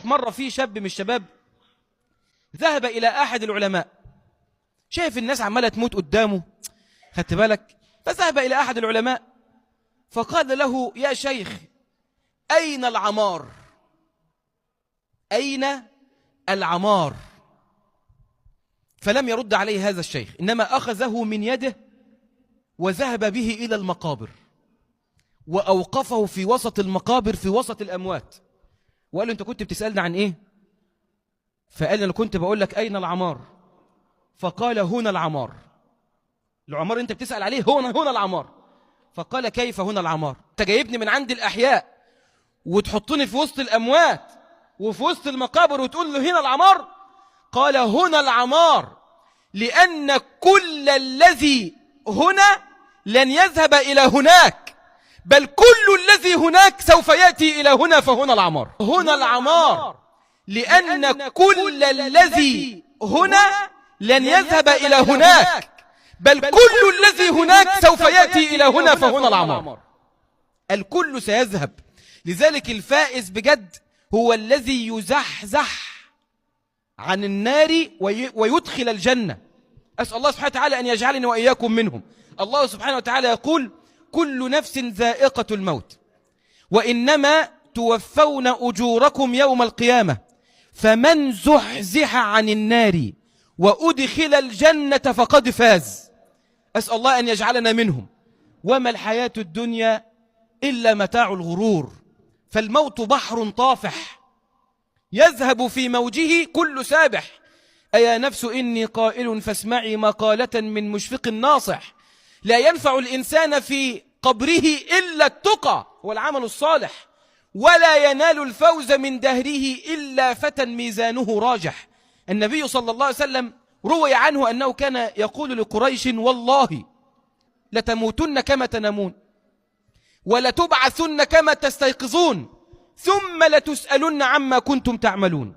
مرة في شاب من الشباب ذهب إلى أحد العلماء، شايف الناس عمالة تموت قدامه، خدت بالك؟ فذهب إلى أحد العلماء فقال له: يا شيخ، أين العمار؟ أين العمار؟ فلم يرد عليه هذا الشيخ، إنما أخذه من يده وذهب به إلى المقابر وأوقفه في وسط المقابر في وسط الأموات وقال له: أنت كنت بتسألني عن إيه؟ فقال: أنا كنت بقول لك أين العمار؟ فقال: هنا العمار. العمار أنت بتسأل عليه هنا العمار. فقال: كيف هنا العمار؟ أنت جايبني من عند الأحياء وتحطني في وسط الأموات وفي وسط المقابر وتقول له هنا العمار؟ قال: هنا العمار، لأن كل الذي هنا لن يذهب إلى هناك، بل كل الذي هناك سوف يأتي إلى هنا، فهنا العمار. هنا العمار، لأن كل الذي هنا لن يذهب إلى هناك، بل كل الذي هناك سوف يأتي إلى هنا، فهنا العمار. الكل سيذهب. لذلك الفائز بجد هو الذي يزحزح عن النار ويدخل الجنة. أسأل الله سبحانه وتعالى أن يجعلني وإياكم منهم. الله سبحانه وتعالى يقول: كل نفس ذائقة الموت وإنما توفون أجوركم يوم القيامة، فمن زحزح عن النار وأدخل الجنة فقد فاز. أسأل الله أن يجعلنا منهم. وما الحياة الدنيا إلا متاع الغرور، فالموت بحر طافح يذهب في موجه كل سابح. أيا نفس إني قائل فاسمعي مقالة من مشفق ناصح، لا ينفع الإنسان في قبره إلا التقى والعمل الصالح، ولا ينال الفوز من دهره إلا فتى ميزانه راجح. النبي صلى الله عليه وسلم روي عنه أنه كان يقول لقريش: والله لتموتن كما تنامون ولتبعثن كما تستيقظون ثم لتسألن عما كنتم تعملون.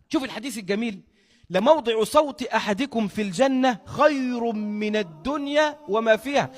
شوف الحديث الجميل: لموضع صوت أحدكم في الجنة خير من الدنيا وما فيها.